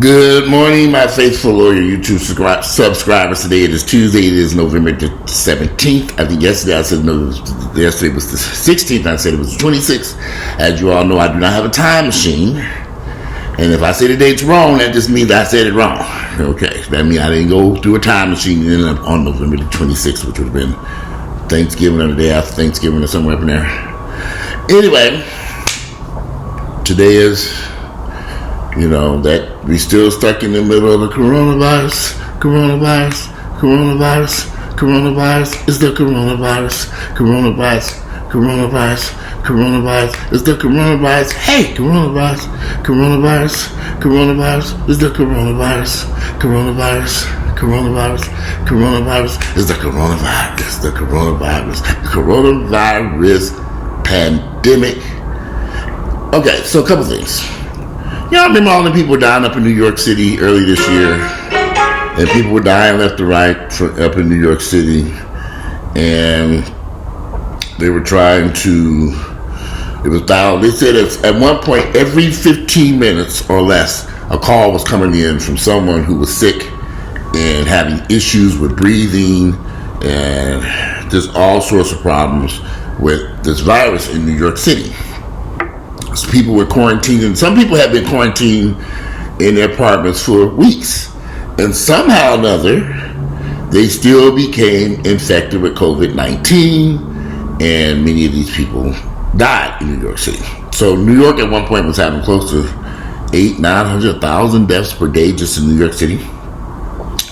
Good morning, my faithful Lawyer YouTube subscribers. Today it is Tuesday. It is November the 17th. I think yesterday I said no. Yesterday was the 16th. I said it was the 26th. As you all know, I do not have a time machine. And if I say the date's wrong, that just means I said it wrong. Okay, that means I didn't go through a time machine and end up on November the 26th, which would have been Thanksgiving or the day after Thanksgiving or somewhere up in there. Anyway, today is, that we still stuck in the middle of the coronavirus. It's the coronavirus. It's the coronavirus. Hey, coronavirus. It's the coronavirus. It's the coronavirus pandemic. Okay, so a couple things. Y'all remember all the people dying up in New York City early this year? And people were dying left and right up in New York City. And they were trying to, they said at one point every 15 minutes or less, a call was coming in from someone who was sick and having issues with breathing and just all sorts of problems with this virus in New York City. People were quarantined, and some people have been quarantined in their apartments for weeks, and somehow or another they still became infected with COVID-19, and many of these people died in New York City. So New York at one point was having close to 900,000 deaths per day just in New York City.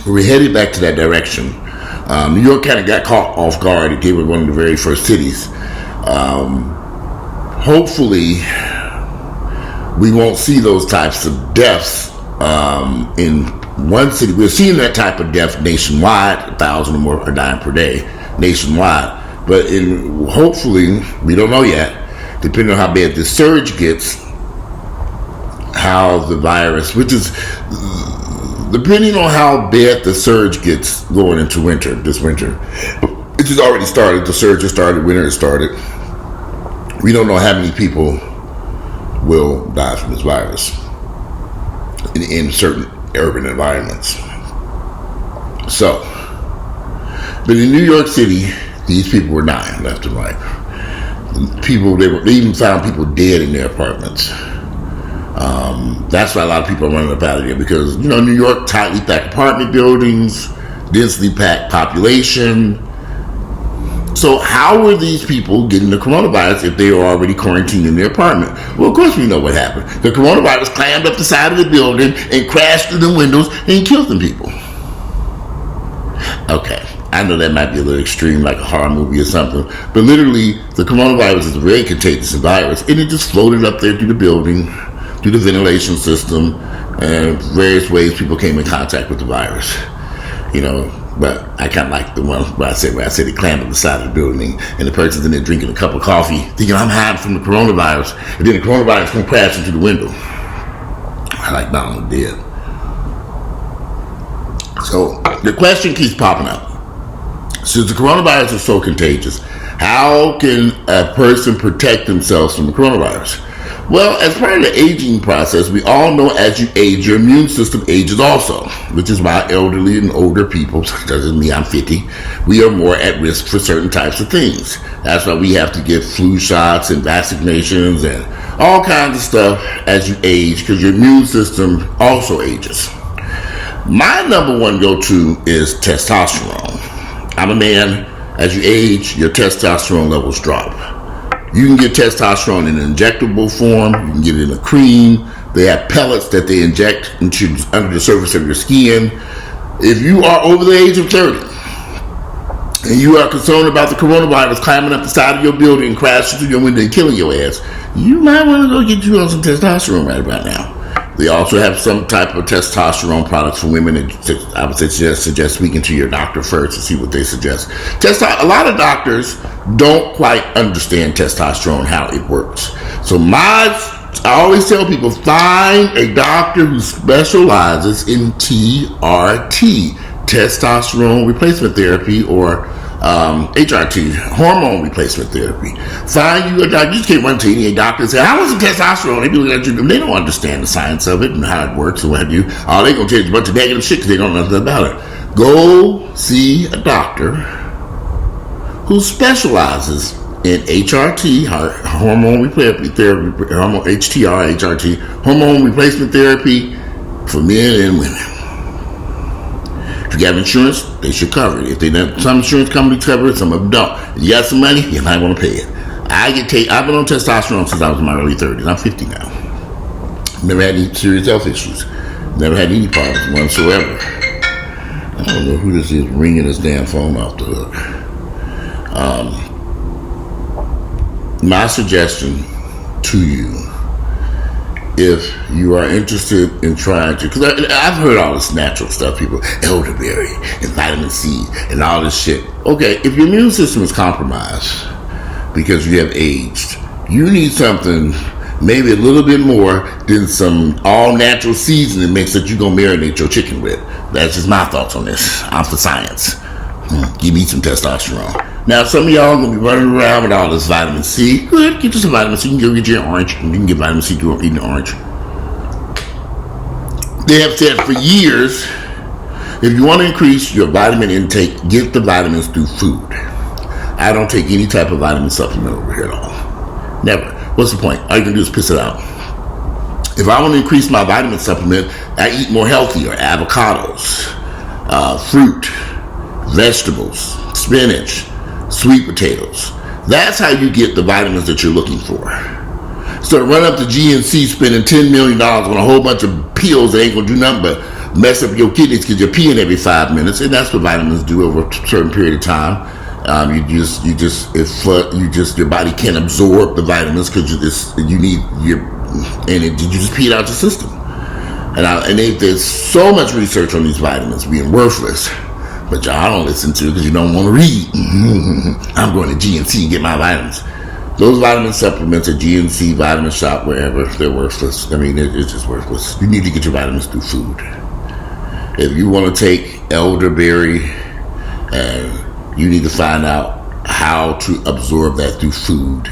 We're headed back to that direction. New York kind of got caught off guard. It was one of the very first cities. Hopefully we won't see those types of deaths in one city. We're seeing that type of death nationwide. 1,000 or more are dying per day nationwide. But hopefully, we don't know yet, depending on how bad this surge gets, how the virus, depending on how bad the surge gets going into this winter. It has already started. The surge has started. Winter has started. We don't know how many people will die from this virus in certain urban environments. So, but in New York City, these people were dying left and right. They even found people dead in their apartments. That's why a lot of people are running up out of there, because New York, tightly packed apartment buildings, densely packed population. So how were these people getting the coronavirus if they were already quarantined in their apartment? Well, of course we know what happened. The coronavirus climbed up the side of the building and crashed through the windows and killed them people. Okay, I know that might be a little extreme, like a horror movie or something, but literally the coronavirus is a very contagious virus, and it just floated up there through the building, through the ventilation system, and various ways people came in contact with the virus. But I kind of like the one where I said it climbed up the side of the building and the person's in there drinking a cup of coffee thinking I'm hiding from the coronavirus, and then the coronavirus come crashing through the window. I like Donald dead. So the question keeps popping up. Since the coronavirus is so contagious, how can a person protect themselves from the coronavirus? Well, as part of the aging process, we all know as you age, your immune system ages also, which is why elderly and older people, such as me, I'm 50, we are more at risk for certain types of things. That's why we have to get flu shots and vaccinations and all kinds of stuff as you age, because your immune system also ages. My number one go-to is testosterone. I'm a man. As you age, your testosterone levels drop. You can get testosterone in an injectable form. You can get it in a cream. They have pellets that they inject under the surface of your skin. If you are over the age of 30 and you are concerned about the coronavirus climbing up the side of your building and crashing through your window and killing your ass, you might want to go get you on some testosterone right about now. They also have some type of testosterone products for women, and I would suggest speaking to your doctor first to see what they suggest. A lot of doctors don't quite understand testosterone, how it works. So I always tell people, find a doctor who specializes in TRT, testosterone replacement therapy, or HRT, hormone replacement therapy. Find you a doctor. You just can't run to any doctor and say, "How was the testosterone?" They be looking at you. They don't understand the science of it and how it works and what have you. All they gonna tell you is a bunch of negative shit because they don't know nothing about it. Go see a doctor who specializes in HRT, hormone replacement therapy, HTR, HRT, hormone replacement therapy for men and women. If you have insurance, they should cover it. If they don't, some insurance companies cover it, some of them don't. If you got some money, you might want to pay it. I've been on testosterone since I was in my early 30s. I'm 50 now. Never had any serious health issues. Never had any problems whatsoever. I don't know who this is ringing this damn phone off the hook. My suggestion to you, if you are interested in trying to, because I've heard all this natural stuff, people, elderberry and vitamin C and all this shit. Okay, if your immune system is compromised because you have aged, you need something maybe a little bit more than some all-natural seasoning mix that you're going to marinate your chicken with. That's just my thoughts on this. I'm for science. Give me some testosterone. Now, some of y'all going to be running around with all this vitamin C. Good, get you some vitamin C. You can go get you an orange. You can get vitamin C through eating an orange. They have said for years, if you want to increase your vitamin intake, get the vitamins through food. I don't take any type of vitamin supplement over here at all. Never. What's the point? All you can do is piss it out. If I want to increase my vitamin supplement, I eat more healthier. Avocados, fruit, vegetables, spinach, sweet potatoes. That's how you get the vitamins that you're looking for. So run up to GNC spending $10 million on a whole bunch of pills that ain't going to do nothing but mess up your kidneys because you're peeing every 5 minutes, and that's what vitamins do over a certain period of time. Your body can't absorb the vitamins because you just pee it out your system. And there's so much research on these vitamins being worthless, but y'all don't listen to it because you don't want to read. I'm going to GNC and get my vitamins. Those vitamin supplements at GNC, Vitamin Shop, wherever, they're worthless. I mean, it's just worthless. You need to get your vitamins through food. If you want to take elderberry, and you need to find out how to absorb that through food,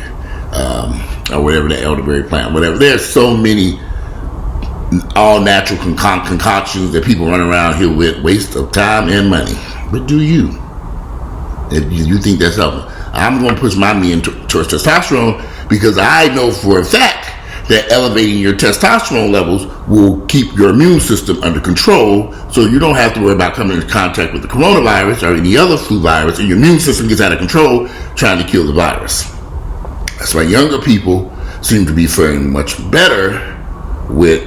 or whatever, the elderberry plant, whatever. There's so many all natural concoctions that people run around here with, waste of time and money. But do you? If you think that's helpful, I'm going to push my men towards testosterone because I know for a fact that elevating your testosterone levels will keep your immune system under control, so you don't have to worry about coming into contact with the coronavirus or any other flu virus, and your immune system gets out of control trying to kill the virus. That's why younger people seem to be faring much better with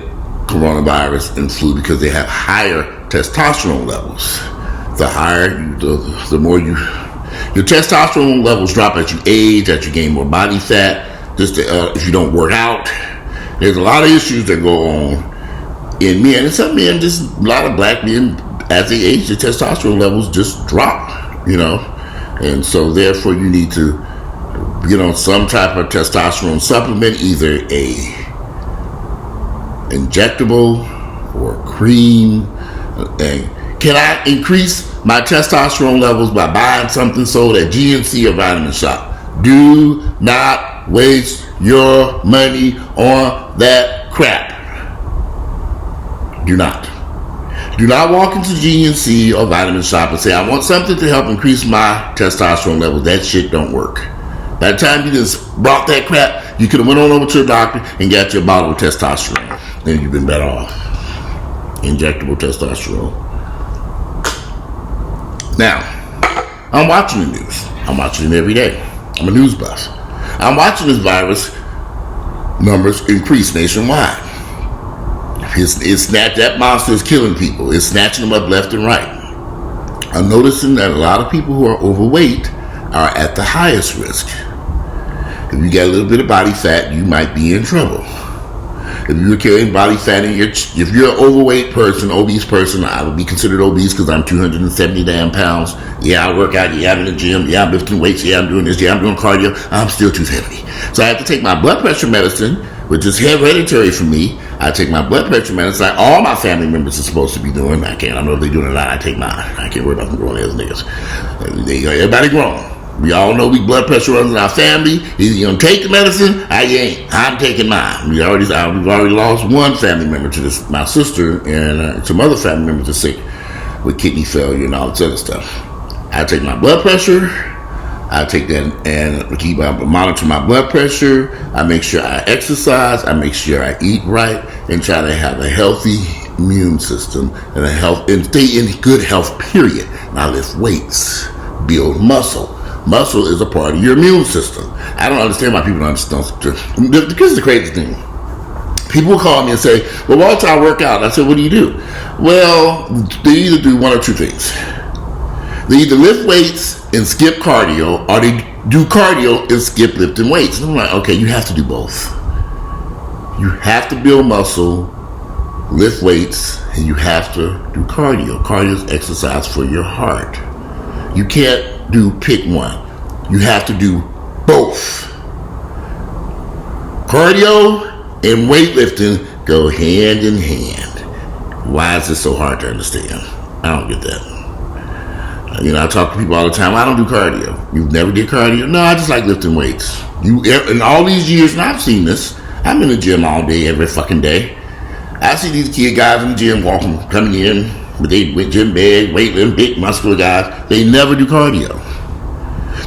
coronavirus and flu, because they have higher testosterone levels. The higher, the more your testosterone levels drop as you age, as you gain more body fat, if you don't work out. There's a lot of issues that go on in men, and some men, just a lot of black men, as they age, their testosterone levels just drop, and so therefore you need to get on some type of testosterone supplement, either a injectable or cream. And can I increase my testosterone levels by buying something sold at GNC or Vitamin Shop? Do not waste your money on that crap. Do not walk into GNC or Vitamin Shop and say, I want something to help increase my testosterone levels. That shit don't work. By the time you just brought that crap, you could have went on over to a doctor and got your bottle of testosterone. Then you've been better off. Injectable testosterone. Now, I'm watching the news. I'm watching it every day. I'm a news buff. I'm watching this virus numbers increase nationwide. That monster is killing people. It's snatching them up left and right. I'm noticing that a lot of people who are overweight are at the highest risk. If you got a little bit of body fat, you might be in trouble. If you're carrying body fat if you're an overweight person, obese person, I would be considered obese because I'm 270 damn pounds. Yeah, I work out. Yeah, I'm in the gym. Yeah, I'm lifting weights. Yeah, I'm doing this. Yeah, I'm doing cardio. I'm still 270. So I have to take my blood pressure medicine, which is hereditary for me. I take my blood pressure medicine like all my family members are supposed to be doing. I don't know if they're doing it or not. I take mine. I can't worry about them grown ass niggas. Everybody grown. We all know blood pressure runs in our family. Either you gonna take the medicine, or you ain't. I'm taking mine. We've already lost one family member to this. My sister and some other family members are sick with kidney failure and all this other stuff. I take my blood pressure. I take that and keep monitor my blood pressure. I make sure I exercise. I make sure I eat right and try to have a healthy immune system and stay in good health. Period. And I lift weights, build muscle. Muscle is a part of your immune system. I don't understand why people don't understand. This is the crazy thing. People will call me and say, well, Walter, I work out. I said, what do you do? Well, they either do one or two things. They either lift weights and skip cardio, or they do cardio and skip lifting weights. And I'm like, okay, you have to do both. You have to build muscle, lift weights, and you have to do cardio. Cardio is exercise for your heart. You can't pick one. You have to do both. Cardio and weightlifting go hand in hand. Why is this so hard to understand? I don't get that. I talk to people all the time. I don't do cardio. You never did cardio? No, I just like lifting weights. In all these years, and I've seen this. I'm in the gym all day, every fucking day. I see these guys in the gym coming in with their gym bag, weightlifting, big muscular guys. They never do cardio.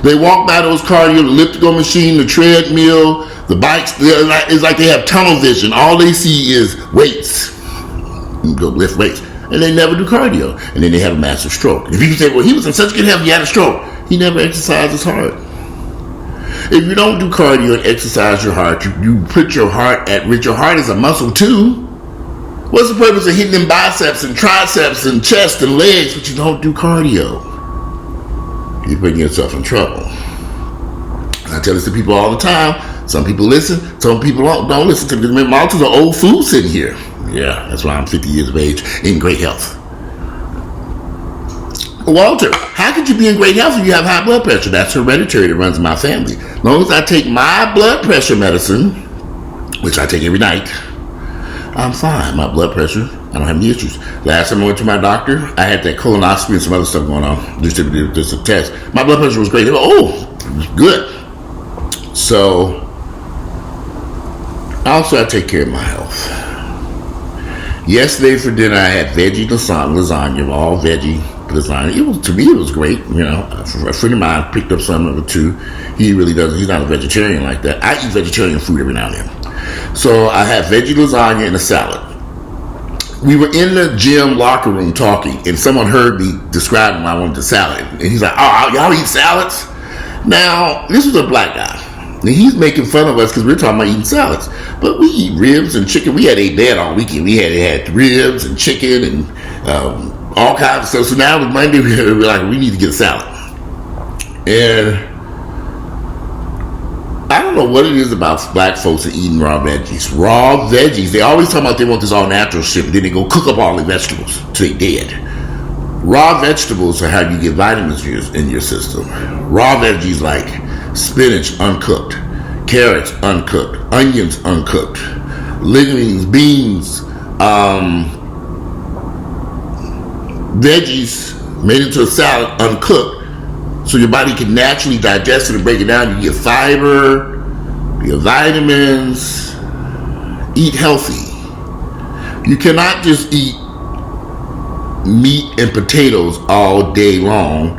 They walk by those cardio, the elliptical machine, the treadmill, the bikes. It's like they have tunnel vision. All they see is weights. You go lift weights. And they never do cardio. And then they have a massive stroke. If you say, well, he was in such good health, he had a stroke. He never exercised his heart. If you don't do cardio and exercise your heart, you put your heart at risk. Your heart is a muscle too. What's the purpose of hitting them biceps and triceps and chest and legs, but you don't do cardio? You're putting yourself in trouble. And I tell this to people all the time. Some people listen, some people don't listen to me. Malta's an old fool sitting here. Yeah, that's why I'm 50 years of age in great health. Walter, how could you be in great health if you have high blood pressure? That's hereditary that runs in my family. As long as I take my blood pressure medicine, which I take every night, I'm fine. My blood pressure, I don't have any issues. Last time I went to my doctor, I had that colonoscopy and some other stuff going on. Just a test. My blood pressure was great. They were, it was good. So, also I take care of my health. Yesterday for dinner, I had veggie lasagna, all veggie lasagna. To me, it was great. A friend of mine picked up some of it too. He really doesn't. He's not a vegetarian like that. I eat vegetarian food every now and then. So I had veggie lasagna and a salad. We were in the gym locker room talking, and someone heard me describing why I wanted the salad. And he's like, "Oh, y'all eat salads?" Now, this was a black guy. And he's making fun of us because we're talking about eating salads. But we eat ribs and chicken. We had ate that all weekend. We had ribs and chicken and all kinds of stuff. So now with Monday, we're like, we need to get a salad. And I don't know what it is about black folks and eating raw veggies. Raw veggies. They always talk about they want this all natural shit, but then they go cook up all the vegetables till they dead. Raw vegetables are how you get vitamins in your system. Raw veggies like spinach uncooked, carrots uncooked, onions uncooked, legumes, beans, veggies made into a salad uncooked, so your body can naturally digest it and break it down. You get fiber, you get vitamins. Eat healthy. You cannot just eat meat and potatoes all day long.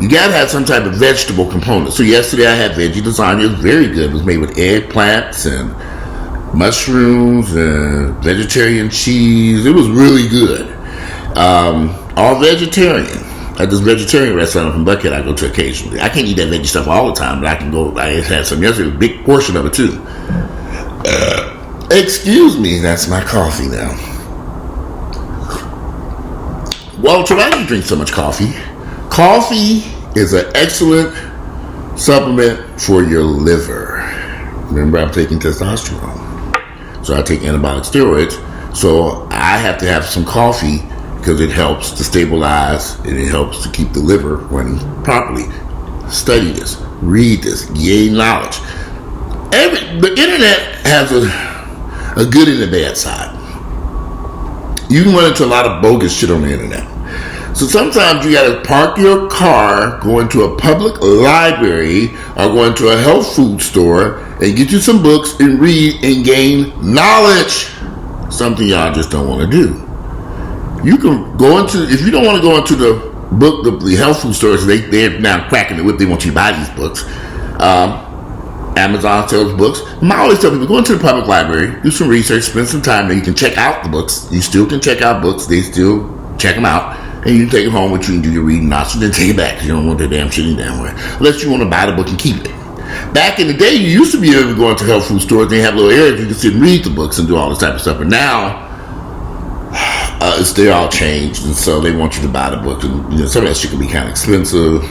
You gotta have some type of vegetable component. So yesterday I had veggie lasagna. It was very good. It was made with eggplants and mushrooms and vegetarian cheese. It was really good. All vegetarian. At this vegetarian restaurant from Buckhead I go to occasionally. I can't eat that veggie stuff all the time, but I can go. I had some yesterday, a big portion of it too. Excuse me, that's my coffee now. Walter, why do you drink so much coffee? Coffee is an excellent supplement for your liver. Remember, I'm taking testosterone. So I take anabolic steroids. So I have to have some coffee because it helps to stabilize and it helps to keep the liver running properly. Study this. Read this. Gain knowledge. The internet has a good and a bad side. You can run into a lot of bogus shit on the internet. So sometimes you gotta park your car, go into a public library, or go into a health food store and get you some books and read and gain knowledge. Something y'all just don't want to do. You can go into, if you don't want to go into the health food stores, they're now cracking the whip. They want you to buy these books. Amazon sells books. I always tell people, go into the public library, do some research, spend some time there. You can check out the books. You still can check out books. They still check them out. And you can take it home with you and do your reading, not so then take it back. You don't want that damn shit any damn way. Unless you want to buy the book and keep it. Back in the day, you used to be able to go into health food stores. They have little areas you can sit and read the books and do all this type of stuff. But now, they're all changed, and so they want you to buy the book. And some of that shit can be kind of expensive.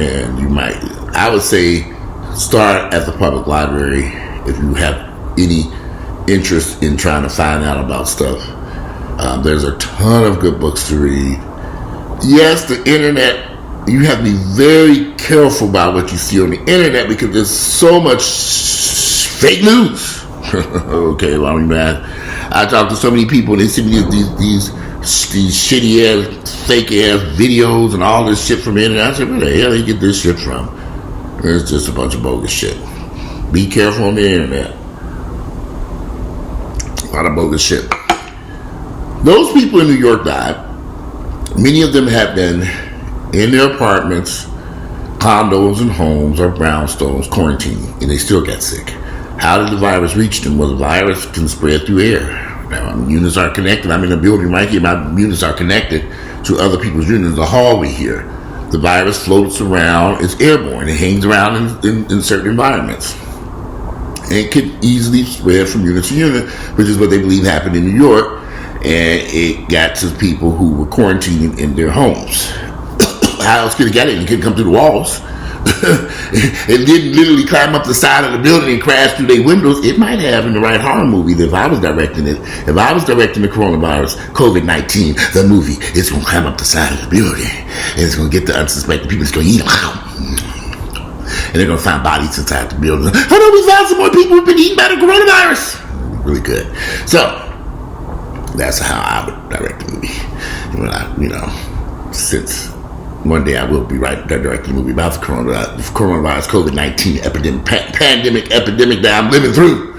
And you might, I would say, start at the public library if you have any interest in trying to find out about stuff. There's a ton of good books to read. Yes, the internet, you have to be very careful about what you see on the internet because there's so much fake news. Okay, well, I talk to so many people and they send me these shitty ass, fake ass videos and all this shit from the internet. I said, where the hell they get this shit from? It's just a bunch of bogus shit. Be careful on the internet. A lot of bogus shit. Those people in New York died. Many of them have been in their apartments, condos, and homes or brownstones quarantining, and they still got sick. How did the virus reach them? Well, the virus can spread through air. Now, units are connected. I'm in a building right here. My units are connected to other people's units. The hallway here. The virus floats around. It's airborne. It hangs around in certain environments. And it could easily spread from unit to unit, which is what they believe happened in New York. And it got to people who were quarantining in their homes. How else could it get in? It couldn't come through the walls. It didn't literally climb up the side of the building and crash through their windows. It might have in the right horror movie that if I was directing it. If I was directing the coronavirus, COVID-19, the movie, it's going to climb up the side of the building. And it's going to get the unsuspecting people. It's going to eat them out. And they're going to find bodies inside the building. Oh no, we found some more people who've been eaten by the coronavirus. Really good. So, that's how I would direct the movie. Since one day I will be directing a movie about the coronavirus, COVID-19 pandemic that I'm living through.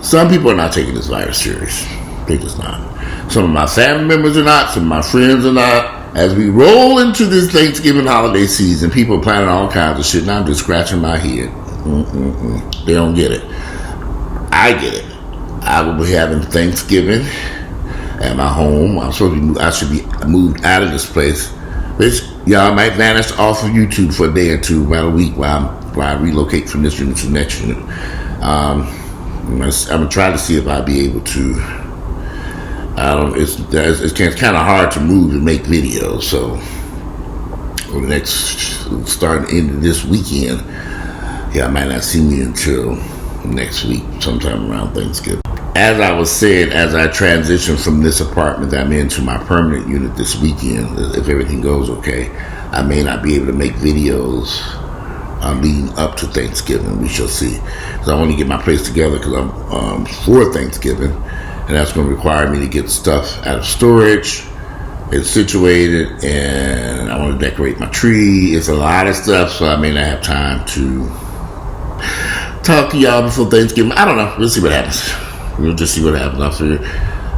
Some people are not taking this virus serious. They're just not. Some of my family members are not. Some of my friends are not. As we roll into this Thanksgiving holiday season, people are planning all kinds of shit, and I'm just scratching my head. They don't get it. I get it. I will be having Thanksgiving at my home. I should be moved out of this place, which y'all might vanish off of YouTube for a day or two, about a week, while I relocate from this unit to the next unit. I'm gonna try to see if I'll be able to. It's kind of hard to move and make videos, so over the starting into this weekend, I might not see me until next week, sometime around Thanksgiving. As I was saying, as I transition from this apartment that I'm in to my permanent unit this weekend, if everything goes okay, I may not be able to make videos leading up to Thanksgiving. We shall see. Because I want to get my place together because I'm for Thanksgiving, and that's going to require me to get stuff out of storage. It's situated, and I want to decorate my tree. It's a lot of stuff, so I may not have time to talk to y'all before Thanksgiving. I don't know. We'll see what happens. We'll just see what happens. I figure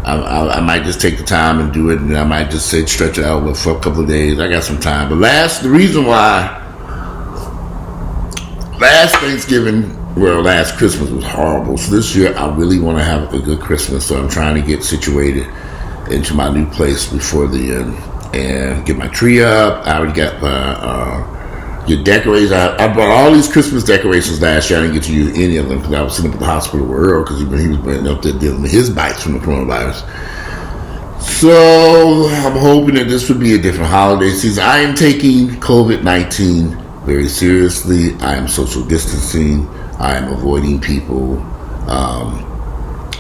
I might just take the time and do it, and I might just stretch it out for a couple of days. I got some time. But the reason why last Christmas was horrible. So this year I really want to have a good Christmas. So I'm trying to get situated into my new place before the end and get my tree up. I already got your decorations. I brought all these Christmas decorations last year. I didn't get to use any of them because I was sitting up at the hospital with Earl because he was up there dealing with his bites from the coronavirus. So I'm hoping that this would be a different holiday season. I am taking COVID-19 very seriously. I am social distancing. I am avoiding people.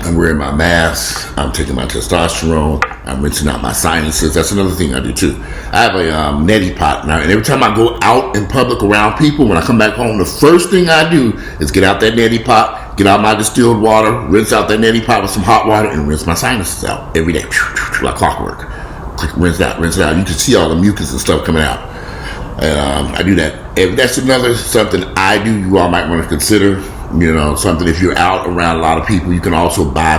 I'm wearing my mask. I'm taking my testosterone. I'm rinsing out my sinuses. That's another thing I do too. I have a neti pot now, and every time I go out in public around people, when I come back home, the first thing I do is get out that neti pot get out my distilled water, rinse out that neti pot with some hot water, and rinse my sinuses out every day, like clockwork. Rinse it out. You can see all the mucus and stuff coming out. And I do that. If that's something I do, you all might want to consider. Something if you're out around a lot of people, you can also buy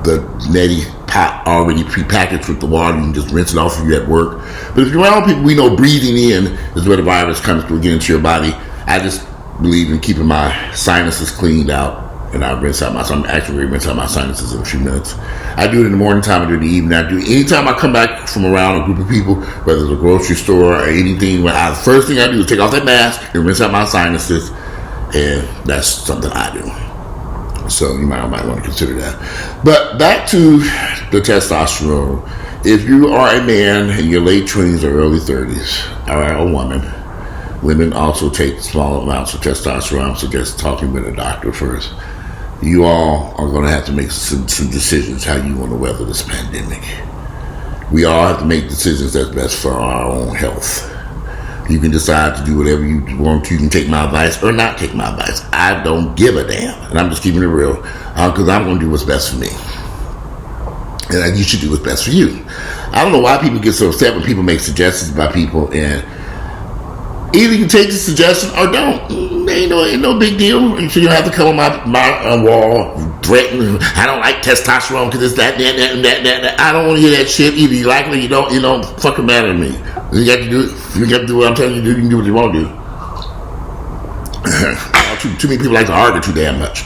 the neti pot already prepackaged with the water. You can just rinse it off if you're at work. But if you're around people, we know breathing in is where the virus comes to get into your body. I just believe in keeping my sinuses cleaned out, and I rinse out my sinuses in a few minutes. I do it in the morning time, I do it in the evening. I do it anytime I come back from around a group of people, whether it's a grocery store or anything. The first thing I do is take off that mask and rinse out my sinuses, and that's something I do. So you might want to consider that. But back to the testosterone. If you are a man in your late 20s or early 30s, or a woman, women also take small amounts of testosterone. I suggest talking with a doctor first. You all are going to have to make some decisions how you want to weather this pandemic. We all have to make decisions that's best for our own health. You can decide to do whatever you want to. You can take my advice or not take my advice. I don't give a damn. And I'm just keeping it real. Because I'm going to do what's best for me. And you should do what's best for you. I don't know why people get so upset when people make suggestions by people, and either you take the suggestion or don't. Ain't no big deal. So you don't have to come on my wall threatening. I don't like testosterone because it's that. I don't want to hear that shit. Either you like it or you don't. It don't fucking matter to me. You got to do it. You got to do what I'm telling you to do. You can do what you want to do. Too many people like to argue too damn much.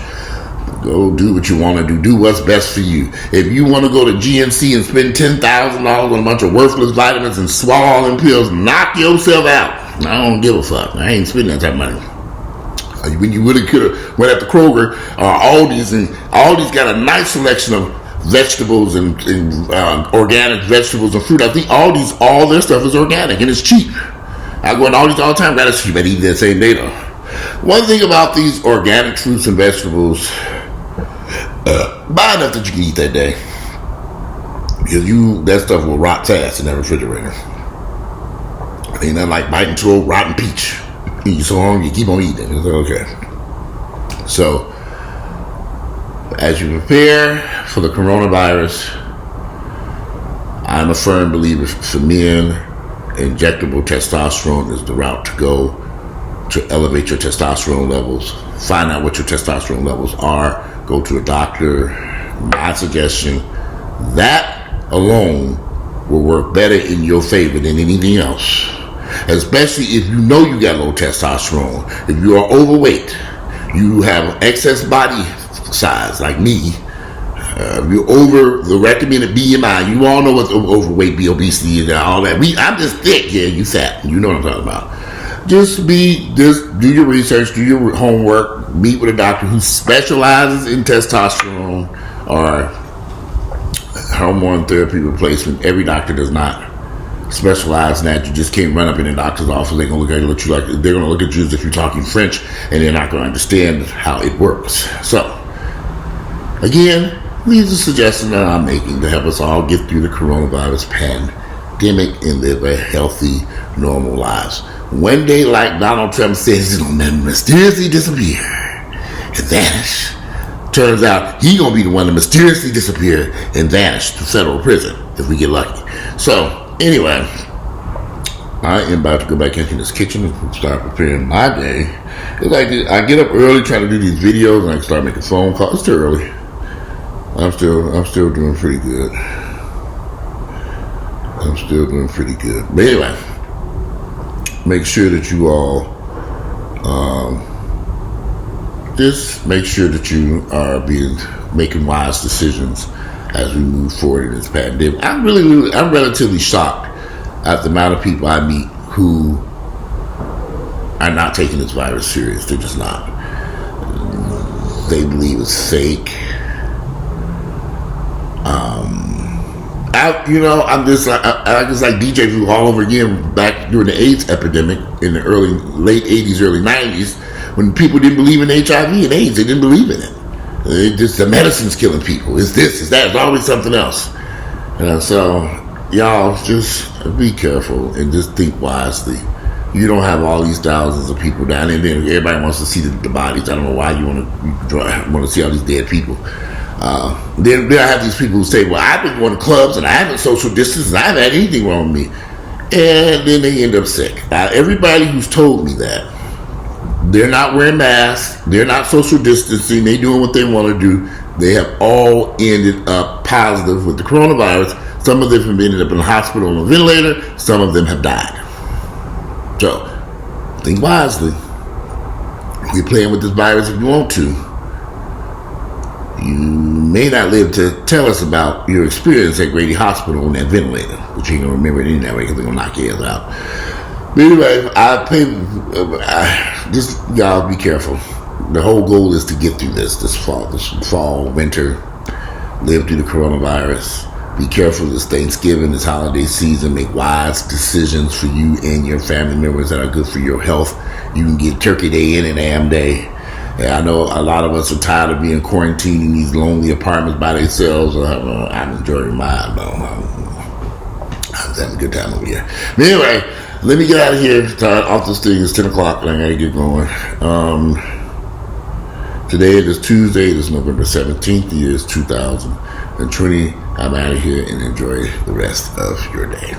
Go do what you want to do. Do what's best for you. If you want to go to GNC and spend $10,000 on a bunch of worthless vitamins and swallow all them pills, knock yourself out. I don't give a fuck. I ain't spending that type of money. When you really could have went at the Kroger or Aldi's, and Aldi's got a nice selection of vegetables and organic vegetables and fruit. I think Aldi's, all their stuff is organic and it's cheap. I go in Aldi's all the time. Got to better eat that same day though. One thing about these organic fruits and vegetables, buy enough that you can eat that day, because that stuff will rot fast in that refrigerator. Ain't nothing like biting into a rotten peach. You so hungry, you keep on eating. It's okay. So, as you prepare for the coronavirus, I'm a firm believer for men, injectable testosterone is the route to go to elevate your testosterone levels. Find out what your testosterone levels are. Go to a doctor. My suggestion, that alone will work better in your favor than anything else. Especially if you know you got low testosterone. If you are overweight, you have excess body size like me, you're over the recommended BMI. You all know what overweight, obesity, and all that. I'm just thick. Yeah, you fat. You know what I'm talking about. Just do your research, do your homework, meet with a doctor who specializes in testosterone or hormone therapy replacement. Every doctor does not specialize in that. You just can't run up in the doctor's office. They're gonna look at you as if you're talking French, and they're not gonna understand how it works. So, again, these are suggestions that I'm making to help us all get through the coronavirus pandemic and live a healthy, normal lives. One day, like Donald Trump says, he's gonna mysteriously disappear and vanish. Turns out he's gonna be the one to mysteriously disappear and vanish to federal prison if we get lucky. So, anyway, I am about to go back into this kitchen and start preparing my day. It's like I get up early trying to do these videos, and I can start making phone calls. It's too early. I'm still doing pretty good. But anyway, make sure that you all just make sure that you are making wise decisions as we move forward in this pandemic. I'm relatively shocked at the amount of people I meet who are not taking this virus serious. They're just not. They believe it's fake. I'm just like DJ Vu all over again back during the AIDS epidemic in the late 80s, early 90s, when people didn't believe in HIV and AIDS. They didn't believe in it. The medicine's killing people. It's this, it's that. It's always something else. So, y'all, just be careful and just think wisely you don't have all these thousands of people down, and then everybody wants to see the bodies. I don't know why you want to see all these dead people. Then I have these people who say, well, I've been going to clubs and I haven't social distanced and I haven't had anything wrong with me. And then they end up sick. Everybody who's told me that, they're not wearing masks, they're not social distancing, they're doing what they want to do, they have all ended up positive with the coronavirus. Some of them have ended up in the hospital on a ventilator, some of them have died. So, think wisely. You're playing with this virus if you want to. You may not live to tell us about your experience at Grady Hospital on that ventilator, but you ain't gonna remember it anyway because they're gonna knock your ass out. But anyway, just y'all be careful. The whole goal is to get through this fall, winter, live through the coronavirus. Be careful this Thanksgiving, this holiday season. Make wise decisions for you and your family members that are good for your health. You can get Turkey Day any damn day. Yeah, I know a lot of us are tired of being quarantined in these lonely apartments by themselves. I'm enjoying mine, though. I'm having a good time over here. But anyway, let me get out of here. Off this thing. It's 10 o'clock and I gotta get going. Today it is Tuesday. It is November 17th. The year is 2020. I'm out of here and enjoy the rest of your day.